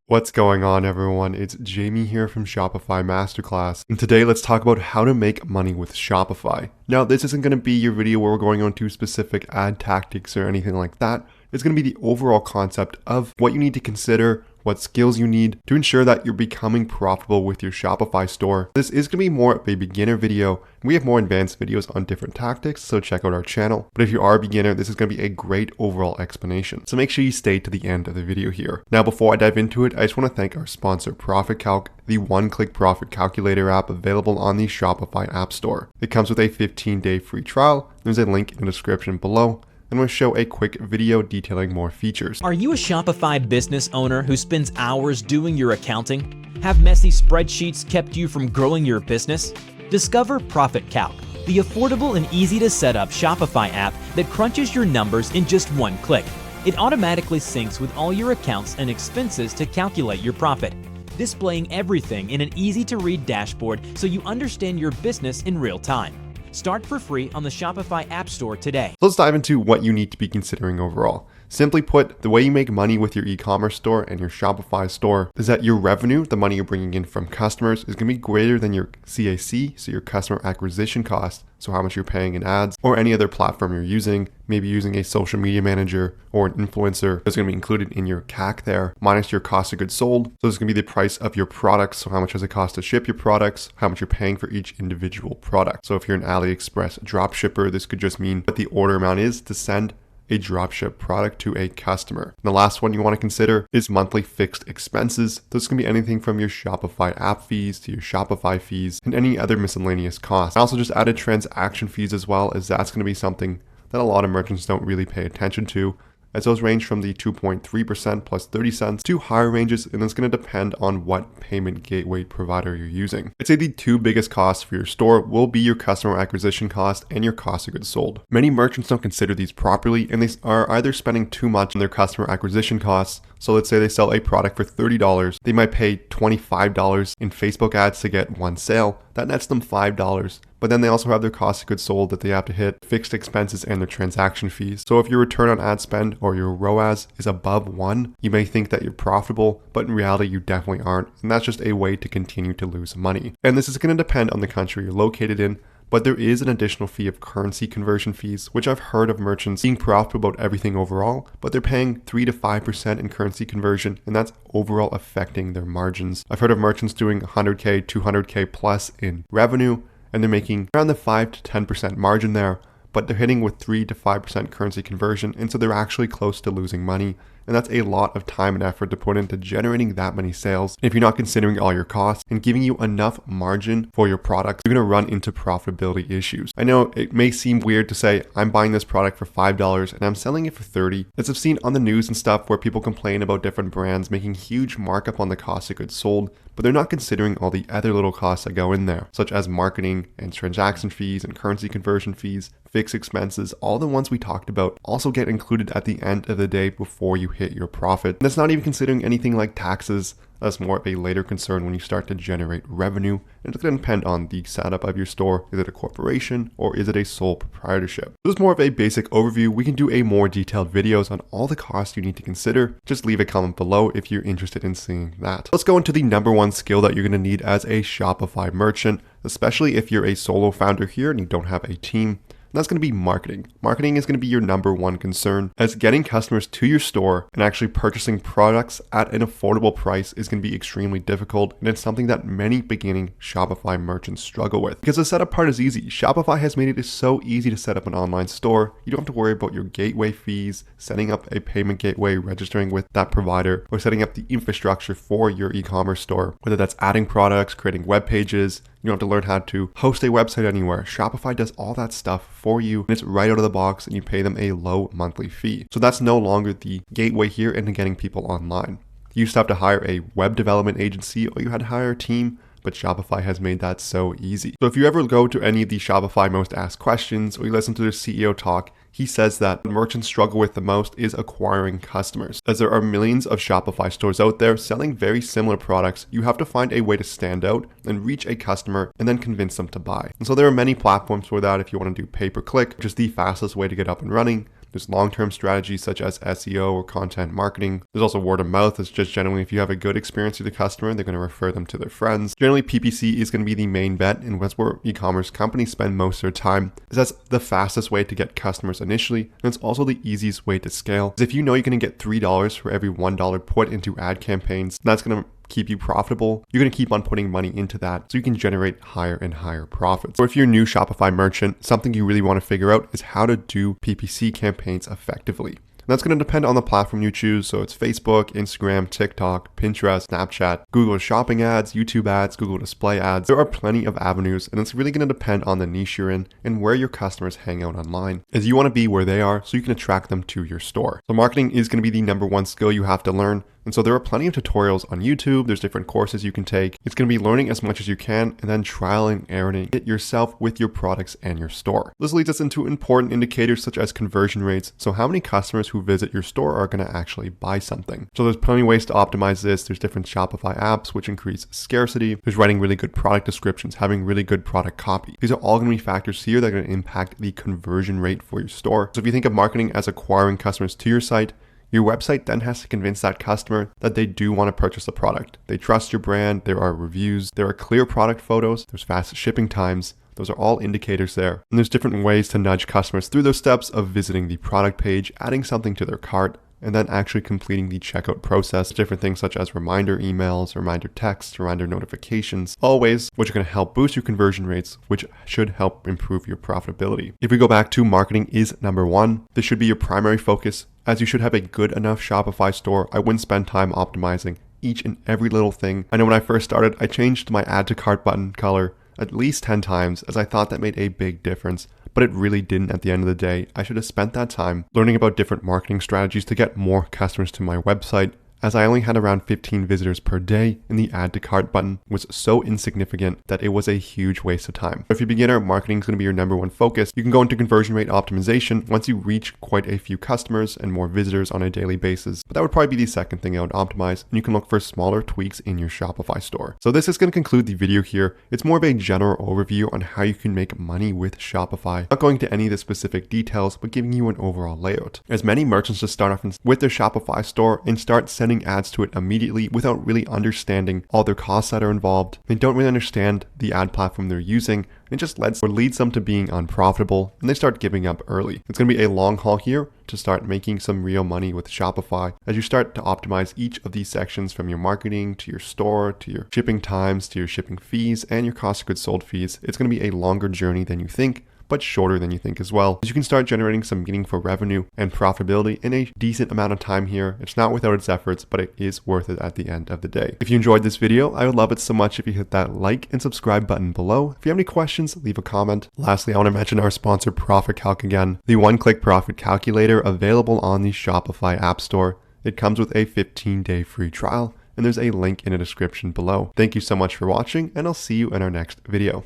What's going on, everyone? It's Jamie here from Shopify Masterclass, and today let's talk about how to make money with Shopify. Now, this isn't going to be your video where we're going on to specific ad tactics or anything like that. It's going to be the overall concept of what you need to consider, what skills you need to ensure that you're becoming profitable with your Shopify store. This is going to be more of a beginner video. We have more advanced videos on different tactics, so check out our channel. But if you are a beginner, this is going to be a great overall explanation. So make sure you stay to the end of the video here. Now, before I dive into it, I just want to thank our sponsor, Profit Calc, the one-click profit calculator app available on the Shopify App Store. It comes with a 15-day free trial. There's a link in the description below. I'm going to show a quick video detailing more features. Are you a Shopify business owner who spends hours doing your accounting? Have messy spreadsheets kept you from growing your business? Discover Profit Calc, the affordable and easy to set up Shopify app that crunches your numbers in just one click. It automatically syncs with all your accounts and expenses to calculate your profit, displaying everything in an easy to read dashboard so you understand your business in real time. Start for free on the Shopify App Store today. Let's dive into what you need to be considering overall. Simply put, the way you make money with your e-commerce store and your Shopify store is that your revenue, the money you're bringing in from customers, is going to be greater than your CAC, so your customer acquisition cost, so how much you're paying in ads, or any other platform you're using, maybe using a social media manager or an influencer that's going to be included in your CAC there, minus your cost of goods sold. So it's going to be the price of your products, so how much does it cost to ship your products, how much you're paying for each individual product. So if you're an AliExpress drop shipper, this could just mean what the order amount is to send a dropship product to a customer. And the last one you want to consider is monthly fixed expenses. This can be anything from your Shopify app fees to your Shopify fees and any other miscellaneous costs. I also just added transaction fees as well, as that's going to be something that a lot of merchants don't really pay attention to, as those range from the 2.3% plus 30 cents to higher ranges, and it's going to depend on what payment gateway provider you're using. I'd say the two biggest costs for your store will be your customer acquisition cost and your cost of goods sold. Many merchants don't consider these properly, and they are either spending too much on their customer acquisition costs. So let's say they sell a product for $30. They might pay $25 in Facebook ads to get one sale. That nets them $5. But then they also have their cost of goods sold that they have to hit, fixed expenses, and their transaction fees. So if your return on ad spend or your ROAS is above 1, you may think that you're profitable, but in reality you definitely aren't. And that's just a way to continue to lose money. And this is going to depend on the country you're located in, but there is an additional fee of currency conversion fees, which I've heard of merchants being profitable about everything overall, but they're paying 3 to 5% in currency conversion, and that's overall affecting their margins. I've heard of merchants doing 100K, 200K plus in revenue, and they're making around the 5 to 10% margin there, but they're hitting with 3 to 5% currency conversion, and so they're actually close to losing money. And that's a lot of time and effort to put into generating that many sales. And if you're not considering all your costs and giving you enough margin for your product, you're going to run into profitability issues. I know it may seem weird to say, I'm buying this product for $5 and I'm selling it for $30. As I've seen on the news and stuff where people complain about different brands making huge markup on the cost of goods sold, but they're not considering all the other little costs that go in there, such as marketing and transaction fees and currency conversion fees, fixed expenses, all the ones we talked about also get included at the end of the day before you hit your profit. And that's not even considering anything like taxes. That's more of a later concern when you start to generate revenue. And it's going to depend on the setup of your store. Is it a corporation or is it a sole proprietorship? This is more of a basic overview. We can do a more detailed videos on all the costs you need to consider. Just leave a comment below if you're interested in seeing that. Let's go into the number one skill that you're going to need as a Shopify merchant, especially if you're a solo founder here and you don't have a team. And that's going to be marketing. Marketing is going to be your number one concern, as getting customers to your store and actually purchasing products at an affordable price is going to be extremely difficult, and it's something that many beginning Shopify merchants struggle with. Because the setup part is easy. Shopify has made it so easy to set up an online store. You don't have to worry about your gateway fees, setting up a payment gateway, registering with that provider, or setting up the infrastructure for your e-commerce store, whether that's adding products, creating web pages. You don't have to learn how to host a website anywhere. Shopify does all that stuff for you, and it's right out of the box, and you pay them a low monthly fee. So that's no longer the gateway here into getting people online. You used to have to hire a web development agency, or you had to hire a team, but Shopify has made that so easy. So if you ever go to any of the Shopify most asked questions, or you listen to their CEO talk, he says that what merchants struggle with the most is acquiring customers. As there are millions of Shopify stores out there selling very similar products, you have to find a way to stand out and reach a customer and then convince them to buy. And so there are many platforms for that. If you want to do pay-per-click, which is the fastest way to get up and running, There's long-term strategies such as SEO or content marketing. There's also word of mouth. It's just generally if you have a good experience with the customer, they're going to refer them to their friends. Generally, PPC is going to be the main bet, and that's where e-commerce companies spend most of their time, is that's the fastest way to get customers initially, and it's also the easiest way to scale. If you know you're going to get $3 for every $1 put into ad campaigns, that's going to keep you profitable. You're going to keep on putting money into that so you can generate higher and higher profits. Or if you're a new Shopify merchant, something you really want to figure out is how to do PPC campaigns effectively. That's going to depend on the platform you choose. So it's Facebook, Instagram, TikTok, Pinterest, Snapchat, Google Shopping ads, YouTube ads, Google Display ads. There are plenty of avenues, and it's really going to depend on the niche you're in and where your customers hang out online, as you want to be where they are so you can attract them to your store. So marketing is going to be the number one skill you have to learn. And so there are plenty of tutorials on YouTube. There's different courses you can take. It's going to be learning as much as you can and then trial and erroring it yourself with your products and your store. This leads us into important indicators such as conversion rates. So how many customers who visit your store are going to actually buy something? So there's plenty of ways to optimize this. There's different Shopify apps which increase scarcity. There's writing really good product descriptions, having really good product copy. These are all going to be factors here that are going to impact the conversion rate for your store. So if you think of marketing as acquiring customers to your site, your website then has to convince that customer that they do want to purchase the product. They trust your brand, there are reviews, there are clear product photos, there's fast shipping times. Those are all indicators there. And there's different ways to nudge customers through those steps of visiting the product page, adding something to their cart, and then actually completing the checkout process. Different things such as reminder emails, reminder texts, reminder notifications, all ways which are going to help boost your conversion rates, which should help improve your profitability. If we go back to marketing is number one, this should be your primary focus, as you should have a good enough Shopify store. I wouldn't spend time optimizing each and every little thing. I know when I first started, I changed my add to cart button color at least 10 times, as I thought that made a big difference. But it really didn't at the end of the day. I should have spent that time learning about different marketing strategies to get more customers to my website, as I only had around 15 visitors per day, and the add to cart button was so insignificant that it was a huge waste of time. If you're a beginner, marketing is going to be your number one focus. You can go into conversion rate optimization once you reach quite a few customers and more visitors on a daily basis. But that would probably be the second thing I would optimize, and you can look for smaller tweaks in your Shopify store. So this is going to conclude the video here. It's more of a general overview on how you can make money with Shopify. Not going into any of the specific details, but giving you an overall layout. As many merchants just start off with their Shopify store and start sending ads to it immediately without really understanding all their costs that are involved. They don't really understand the ad platform they're using. It just leads them to being unprofitable, and they start giving up early. It's going to be a long haul here to start making some real money with Shopify as you start to optimize each of these sections, from your marketing to your store to your shipping times to your shipping fees and your cost of goods sold fees. It's going to be a longer journey than you think, but shorter than you think as well. As you can start generating some meaningful revenue and profitability in a decent amount of time here. It's not without its efforts, but it is worth it at the end of the day. If you enjoyed this video, I would love it so much if you hit that like and subscribe button below. If you have any questions, leave a comment. Lastly, I want to mention our sponsor, Profit Calc again, the one-click profit calculator available on the Shopify App Store. It comes with a 15-day free trial, and there's a link in the description below. Thank you so much for watching, and I'll see you in our next video.